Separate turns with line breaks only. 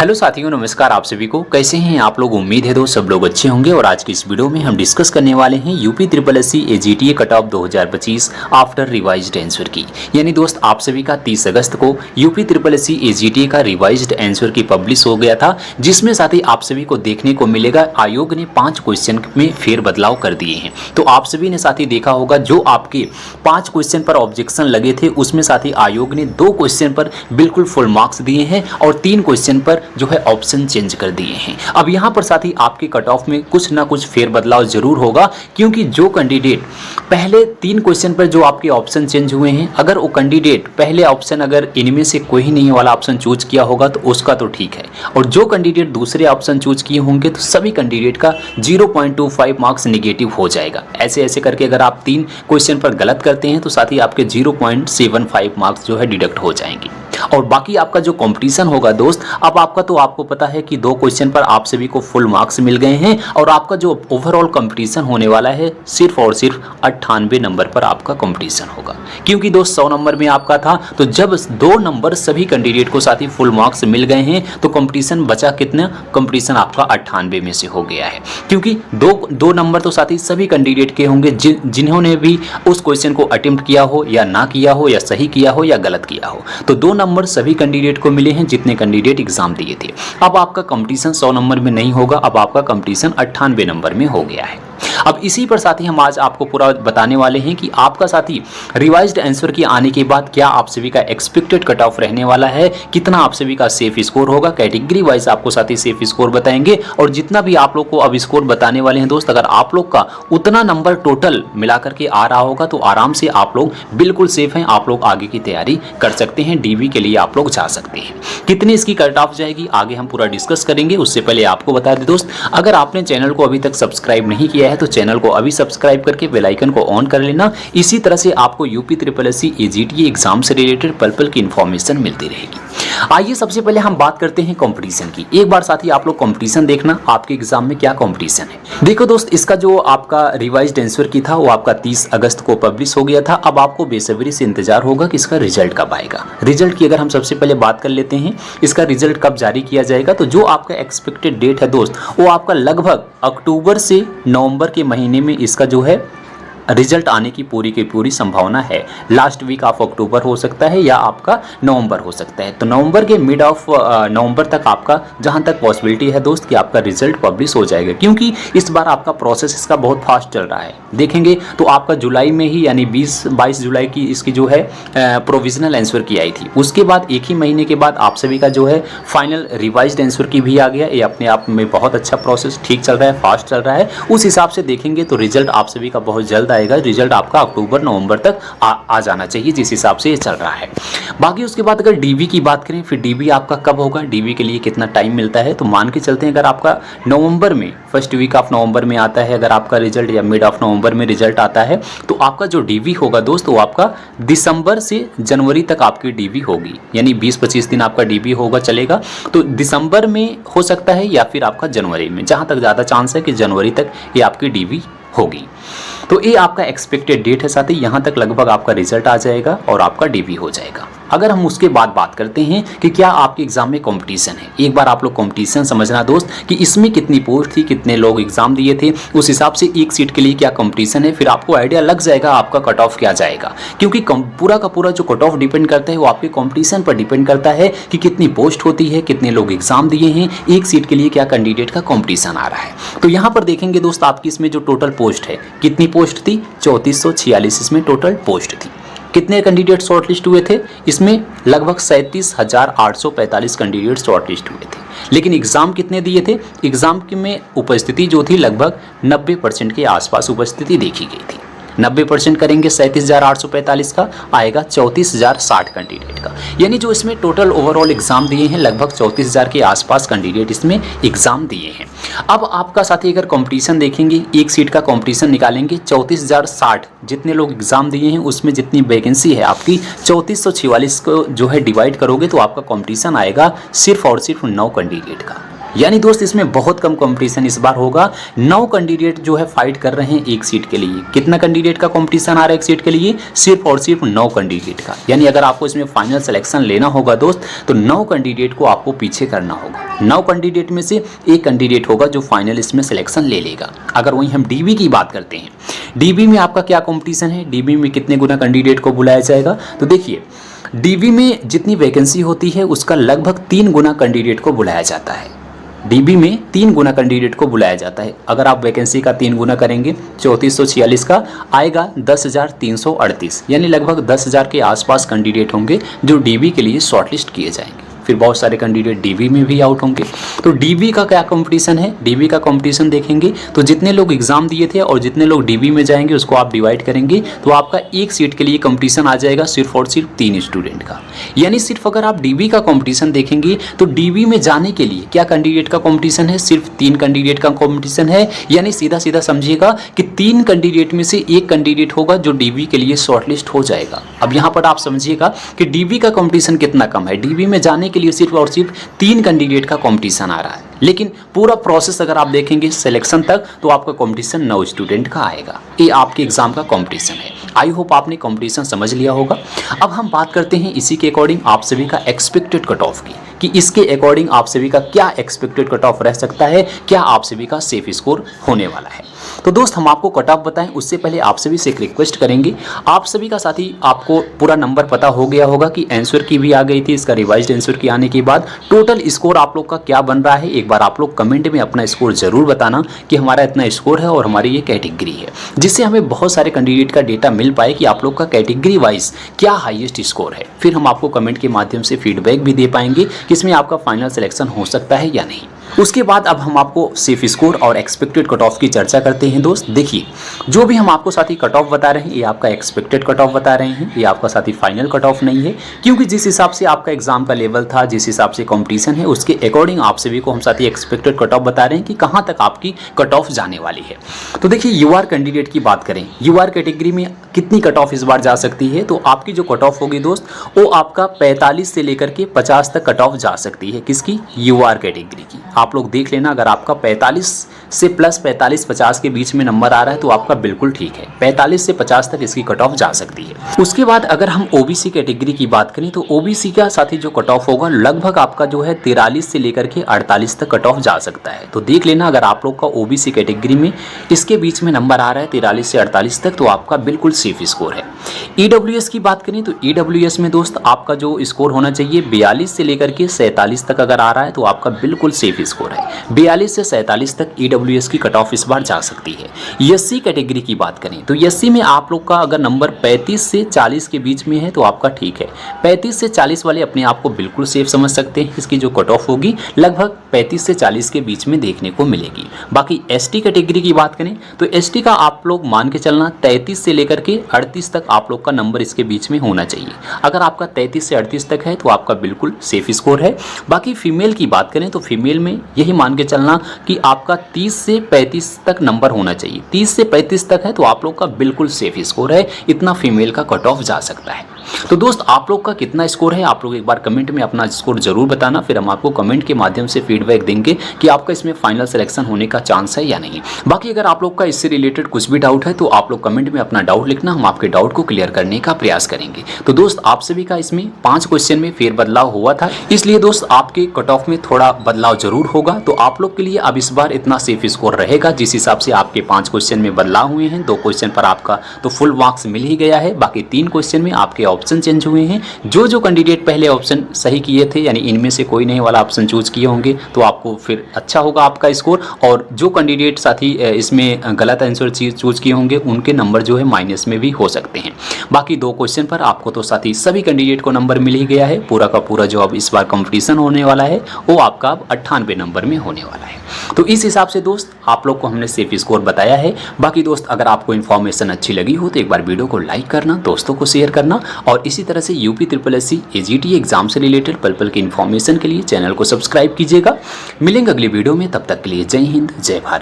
Hello साथियों, नमस्कार आप सभी को। कैसे हैं आप लोग? उम्मीद है दोस्त सब लोग अच्छे होंगे। और आज की इस वीडियो में हम डिस्कस करने वाले हैं UP triple SC AGTA cut off 2025 after revised answer की। यानी दोस्त आप सभी का 30 अगस्त को यूपी ट्रिपल एससी एजीटीए का रिवाइज्ड आंसर की पब्लिश हो गया था, जिसमें साथ ही आप सभी को देखने को मिलेगा आयोग ने 5 क्वेश्चन में फेरबदलाव कर दिए हैं। तो आप सभी ने साथ ही देखा होगा जो आपके 5 क्वेश्चन पर ऑब्जेक्शन लगे थे उसमें साथ ही आयोग ने 2 क्वेश्चन पर बिल्कुल फुल मार्क्स दिए हैं और 3 क्वेश्चन पर जो है ऑप्शन चेंज कर दिए हैं। अब यहां पर साथ ही आपके कट ऑफ में कुछ ना कुछ फेरबदलाव जरूर होगा, क्योंकि जो कैंडिडेट पहले 3 क्वेश्चन पर जो आपके ऑप्शन चेंज हुए हैं, अगर वो कैंडिडेट पहले ऑप्शन अगर इनमें से कोई नहीं वाला ऑप्शन चूज किया होगा तो उसका तो ठीक है, और जो कैंडिडेट दूसरे ऑप्शन चूज किए होंगे तो सभी कैंडिडेट का 0.25 मार्क्स निगेटिव हो जाएगा। ऐसे ऐसे करके अगर आप 3 क्वेश्चन पर गलत करते हैं तो साथ ही आपके 0.75 मार्क्स जो है डिडक्ट हो जाएंगे। और बाकी आपका जो कंपटीशन होगा दोस्त, अब आपको पता है कि 2 क्वेश्चन पर आप सभी को फुल मार्क्स मिल गए हैं और आपका जो ओवरऑल कंपटीशन होने वाला है सिर्फ और सिर्फ 98 नंबर पर आपका कंपटीशन होगा। क्योंकि दोस्त 100 नंबर में आपका था, तो जब 2 नंबर सभी कैंडिडेट को साथ ही फुल मार्क्स मिल गए हैं तो कंपटीशन बचा कितना? कंपटीशन आपका 98 में से हो गया है। क्योंकि दो नंबर तो साथ ही सभी कैंडिडेट के होंगे जिन्होंने भी उस क्वेश्चन को अटेम्प्ट किया हो या ना किया हो, या सही किया हो या गलत किया हो। तो 2 नंबर सभी कैंडिडेट को मिले हैं जितने कैंडिडेट एग्जाम दिए थे। अब आपका कंपटीशन 100 नंबर में नहीं होगा, अब आपका कंपटीशन 98 नंबर में हो गया है। अब इसी पर साथ ही हम आज आपको पूरा बताने वाले हैं कि आपका साथी रिवाइज्ड आंसर के आने के बाद क्या आप सभी का एक्सपेक्टेड कट ऑफ रहने वाला है, कितना आप सभी का सेफ स्कोर होगा। कैटेगरी वाइज आपको साथी सेफ स्कोर बताएंगे, और जितना भी आप लोग को अब स्कोर बताने वाले हैं दोस्त, अगर आप लोग का उतना नंबर टोटल मिला करके आ रहा होगा तो आराम से आप लोग बिल्कुल सेफ हैं, आप लोग आगे की तैयारी कर सकते हैं, डीबी के लिए आप लोग जा सकते हैं। कितनी इसकी कट ऑफ जाएगी आगे हम पूरा डिस्कस करेंगे। उससे पहले आपको बता दें दोस्त, अगर आपने चैनल को अभी तक सब्सक्राइब नहीं किया है तो चैनल को अभी सब्सक्राइब करके बेल आइकन को ऑन कर लेना। इसी तरह से आपको UP triple SC AGTA exam से रिलेटेड पल पल की इंफॉर्मेशन मिलती रहेगी। आइए सबसे पहले हम बात करते हैं कंपटीशन की। एक बार साथ ही आप लोग कंपटीशन देखना, आपके एग्जाम में क्या कंपटीशन है। देखो दोस्त, इसका जो आपका रिवाइज्ड आंसर की था वो आपका 30 अगस्त को पब्लिश हो गया था। अब आपको बेसब्री से इंतजार होगा कि इसका रिजल्ट कब आएगा। रिजल्ट की अगर हम सबसे पहले बात कर लेते हैं, इसका रिजल्ट कब जारी किया जाएगा, तो जो आपका एक्सपेक्टेड डेट है दोस्त, वो आपका लगभग अक्टूबर से नवंबर के महीने में इसका जो है रिजल्ट आने की पूरी संभावना है। लास्ट वीक ऑफ अक्टूबर हो सकता है या आपका नवंबर हो सकता है। तो नवंबर के मिड ऑफ नवंबर तक आपका जहां तक पॉसिबिलिटी है दोस्त कि आपका रिजल्ट पब्लिश हो जाएगा, क्योंकि इस बार आपका प्रोसेस इसका बहुत फास्ट चल रहा है। देखेंगे तो आपका जुलाई में ही यानी 22 जुलाई की इसकी जो है प्रोविजनल आंसर की आई थी। उसके बाद एक ही महीने के बाद आप सभी का जो है फाइनल रिवाइज्ड आंसर की भी आ गया। ये अपने आप में बहुत अच्छा प्रोसेस, ठीक चल रहा है, फास्ट चल रहा है। उस हिसाब से देखेंगे तो रिजल्ट आप सभी का बहुत जल्द आएगा। रिजल्ट आपका अक्टूबर नवंबर तक आ जाना चाहिए, जिस हिसाब से ये चल रहा है। बाकी उसके बाद अगर डीबी की बात करें, फिर डीबी आपका कब होगा, डीबी के लिए कितना टाइम मिलता है, तो मान के चलते हैं अगर आपका नवंबर में, फर्स्ट वीक ऑफ नवंबर में आता है अगर आपका रिजल्ट, या मिड ऑफ नवंबर में रिजल्ट आता है, तो आपका जो डीबी होगा दोस्त वो आपका दिसंबर से जनवरी तक आपकी डीबी होगी। यानी 20-25 दिन आपका डीबी होगा, चलेगा। तो दिसंबर में हो सकता है या फिर आपका जनवरी में, जहां तक ज़्यादा चांस है कि जनवरी तक ये आपकी डीबी होगी। तो ये आपका एक्सपेक्टेड डेट है। साथ ही यहाँ तक लगभग आपका रिजल्ट आ जाएगा और आपका डीबी हो जाएगा। अगर हम उसके बाद बात करते हैं कि क्या आपके एग्जाम में कंपटीशन है, एक बार आप लोग कंपटीशन समझना दोस्त कि इसमें कितनी पोस्ट थी, कितने लोग एग्जाम दिए थे, उस हिसाब से एक सीट के लिए क्या कंपटीशन है, फिर आपको आइडिया लग जाएगा आपका कट ऑफ क्या जाएगा। क्योंकि पूरा का पूरा जो कट ऑफ डिपेंड करता है वो आपके कंपटीशन पर डिपेंड करता है कि कितनी पोस्ट होती है, कितने लोग एग्जाम दिए हैं, एक सीट के लिए क्या कैंडिडेट का कंपटीशन आ रहा है। तो यहाँ पर देखेंगे दोस्त, आपकी इसमें जो टोटल पोस्ट है, कितनी पोस्ट थी, 3446 इसमें टोटल पोस्ट थी। कितने कैंडिडेट शॉर्टलिस्ट हुए थे, इसमें लगभग 37,845 कैंडिडेट शॉर्टलिस्ट हुए थे। लेकिन एग्जाम कितने दिए थे, एग्जाम में उपस्थिति जो थी लगभग 90% के आसपास उपस्थिति देखी गई थी। 90% करेंगे 37,845 का, आएगा 34,060 कैंडिडेट का। यानी जो इसमें टोटल ओवरऑल एग्जाम दिए हैं लगभग 34,000 के आसपास कैंडिडेट इसमें एग्जाम दिए हैं। अब आपका साथी अगर कंपटीशन देखेंगे, एक सीट का कंपटीशन निकालेंगे, 34,060 जितने लोग एग्जाम दिए हैं उसमें जितनी वैकेंसी है आपकी 3446 को जो है डिवाइड करोगे तो आपका कंपटीशन आएगा सिर्फ और सिर्फ 9 कैंडिडेट का। यानी दोस्त इसमें बहुत कम कंपटीशन इस बार होगा। 9 कैंडिडेट जो है फाइट कर रहे हैं एक सीट के लिए। कितना कैंडिडेट का कंपटीशन आ रहा है एक सीट के लिए? सिर्फ और सिर्फ 9 कैंडिडेट का। यानी अगर आपको इसमें फाइनल सिलेक्शन लेना होगा दोस्त तो 9 कैंडिडेट को आपको पीछे करना होगा। 9 कैंडिडेट में से एक कैंडिडेट होगा जो फाइनल इसमें सिलेक्शन ले लेगा। अगर वहीं हम डीबी की बात करते हैं, डीबी में आपका क्या कंपटीशन है, डीबी में कितने गुना कैंडिडेट को बुलाया जाएगा? तो देखिए डीबी में जितनी वैकेंसी होती है उसका लगभग 3 गुना कैंडिडेट को बुलाया जाता है। डीबी में 3 गुना कैंडिडेट को बुलाया जाता है। अगर आप वैकेंसी का 3 गुना करेंगे 3446 का आएगा 10,338, यानी लगभग 10,000 के आसपास कैंडिडेट होंगे जो डीबी के लिए शॉर्टलिस्ट किए जाएंगे। फिर बहुत सारे कैंडिडेट डीबी में भी आउट होंगे। तो डीबी का क्या कंपटीशन है? डीबी का कंपटीशन देखेंगे तो जितने लोग एग्जाम दिए थे और जितने लोग डीबी में जाएंगे उसको आप डिवाइड करेंगे तो आपका एक सीट के लिए कंपटीशन आ जाएगा सिर्फ और सिर्फ 3 स्टूडेंट का। यानी सिर्फ अगर आप डीबी का कंपटीशन देखेंगे तो डीबी में जाने के लिए क्या कैंडिडेट का कंपटीशन है? सिर्फ 3 कैंडिडेट का कंपटीशन है। यानी सीधा सीधा समझिएगा कि 3 कैंडिडेट में से एक कैंडिडेट होगा जो डीबी के लिए शॉर्टलिस्ट हो जाएगा। अब यहाँ पर आप समझिएगा कि डीबी का कंपटीशन कितना कम है। डीबी में जाने के लिए सिर्फ और सिर्फ 3 कैंडिडेट का कंपटीशन आ रहा है, लेकिन पूरा प्रोसेस अगर आप देखेंगे सिलेक्शन तक तो आपका कंपटीशन 9 स्टूडेंट का आएगा। ये आपके एग्जाम का कंपटीशन है। आई होप आपने कंपटीशन समझ लिया होगा। अब हम बात करते हैं इसी के अकॉर्डिंग आप सभी का एक्सपेक्टेड कट ऑफ की, कि इसके अकॉर्डिंग आप सभी का क्या एक्सपेक्टेड कट ऑफ रह सकता है, क्या आप सभी का सेफ स्कोर होने वाला है। तो दोस्त हम आपको कट ऑफ बताएं उससे पहले आप सभी से एक रिक्वेस्ट करेंगे। आप सभी का साथी आपको पूरा नंबर पता हो गया होगा कि आंसर की भी आ गई थी, इसका रिवाइज्ड आंसर की आने के बाद टोटल स्कोर आप लोग का क्या बन रहा है। एक बार आप लोग कमेंट में अपना स्कोर जरूर बताना कि हमारा इतना स्कोर है और हमारी ये कैटेगरी है, जिससे हमें बहुत सारे कैंडिडेट का डेटा मिल पाए कि आप लोग का कैटेगरी वाइज क्या हाईएस्ट स्कोर है। फिर हम आपको कमेंट के माध्यम से फीडबैक भी दे पाएंगे कि इसमें आपका फाइनल सिलेक्शन हो सकता है या नहीं। उसके बाद अब हम आपको सेफ स्कोर और एक्सपेक्टेड कट ऑफ की चर्चा करते हैं। दोस्त देखिए जो भी हम आपको साथी कट ऑफ बता रहे हैं ये आपका एक्सपेक्टेड कट ऑफ बता रहे हैं, ये आपका साथी फाइनल कट ऑफ नहीं है, क्योंकि जिस हिसाब से आपका एग्जाम का लेवल था, जिस हिसाब से कंपटीशन है उसके अकॉर्डिंग आप सभी को हम साथी एक्सपेक्टेड कट ऑफ बता रहे हैं कि कहां तक आपकी कट ऑफ जाने वाली है। तो देखिए यूआर कैंडिडेट की बात करें, यूआर कैटेगरी में कितनी कट ऑफ इस बार जा सकती है, तो आपकी जो कट ऑफ होगी दोस्त वो आपका 45 से लेकर के 50 तक कट ऑफ जा सकती है। किसकी? यूआर कैटेगरी की। आप लोग देख लेना, अगर आपका 45 से प्लस 45-50 के बीच में नंबर आ रहा है तो आपका बिल्कुल ठीक है। 45 से 50 तक इसकी कट ऑफ जा सकती है। उसके बाद अगर हम ओबीसी कैटेगरी की बात करें तो ओबीसी का साथी जो कट ऑफ होगा लगभग आपका जो है 43 से लेकर के 48 तक कट ऑफ जा सकता है। तो देख लेना अगर आप लोग का ओबीसी कैटेगरी में इसके बीच में नंबर आ रहा है 43 से 48 तक तो आपका बिल्कुल सेफ स्कोर है। ईडब्ल्यूएस की बात करें तो ईडब्ल्यूएस में दोस्त आपका जो स्कोर होना चाहिए 42 से लेकर के 47 तक अगर आ रहा है तो आपका बिल्कुल सेफ स्कोर है। 42 से 47 तक ईडब्ल्यूएस की कट ऑफ इस बार जा सकती है। एससी कैटेगरी की बात करें तो एससी में आप लोग का अगर नंबर 35 से 40 के बीच में है तो आपका ठीक है। 35 से 40 वाले अपने आप को बिल्कुल सेफ समझ सकते हैं। इसकी जो कट ऑफ होगी लगभग 35 से 40 के बीच में देखने को मिलेगी। बाकी एसटी कैटेगरी की बात करें तो एसटी का आप लोग मान के चलना 33 से लेकर के 38 तक आप लोग का नंबर इसके बीच में होना चाहिए। अगर आपका 33 से 38 तक है तो आपका बिल्कुल सेफ स्कोर है। बाकी फीमेल की बात करें तो फीमेल में यही मान के चलना कि आपका 30 से 35 तक नंबर होना चाहिए। 30 से 35 तक है तो आप लोग का बिल्कुल सेफ स्कोर है। इतना फीमेल का कट ऑफ जा सकता है। तो दोस्त आप लोग का कितना स्कोर है आप लोग एक बार कमेंट में अपना स्कोर जरूर बताना, फिर हम आपको कमेंट के माध्यम से फीडबैक देंगे कि आपका इसमें फाइनल सिलेक्शन होने का चांस है या नहीं। बाकी अगर आप लोग का इससे रिलेटेड कुछ भी डाउट है तो आप लोग कमेंट में अपना डाउट लिखना, हम आपके डाउट को क्लियर करने का प्रयास करेंगे। तो दोस्त आप सभी का इसमें 5 क्वेश्चन में फेर बदलाव हुआ था, इसलिए दोस्त आपके कट ऑफ में थोड़ा बदलाव जरूर होगा। तो आप लोग के लिए अब इस बार इतना सेफ स्कोर रहेगा जिस हिसाब से आपके 5 क्वेश्चन में बदलाव हुए हैं। 2 क्वेश्चन पर आपका तो फुल मार्क्स मिल ही गया है, बाकी 3 क्वेश्चन में आपके ऑप्शन चेंज हुए हैं। जो कैंडिडेट पहले ऑप्शन सही किए थे यानी इनमें से कोई नहीं वाला ऑप्शन चूज किए होंगे तो आपको फिर अच्छा होगा आपका स्कोर, और जो कैंडिडेट साथी इसमें गलत आंसर चूज किए होंगे उनके नंबर जो है माइनस में भी हो सकते हैं। बाकी 2 क्वेश्चन पर आपको तो साथी सभी कैंडिडेट को नंबर मिल ही गया है। पूरा का पूरा जो अब इस बार कंपटीशन होने वाला है वो आपका अब 98 नंबर में होने वाला है। तो इस हिसाब से दोस्त आप लोग को हमने सेफ स्कोर बताया है। बाकी दोस्त अगर आपको इन्फॉर्मेशन अच्छी लगी हो तो एक बार वीडियो को लाइक करना, दोस्तों को शेयर करना, और इसी तरह से यूपी SSC AGT एग्जाम से रिलेटेड पल पल की इन्फॉर्मेशन के लिए चैनल को सब्सक्राइब कीजिएगा। मिलेंगे अगली वीडियो में, तब तक के लिए जय हिंद जय भारत।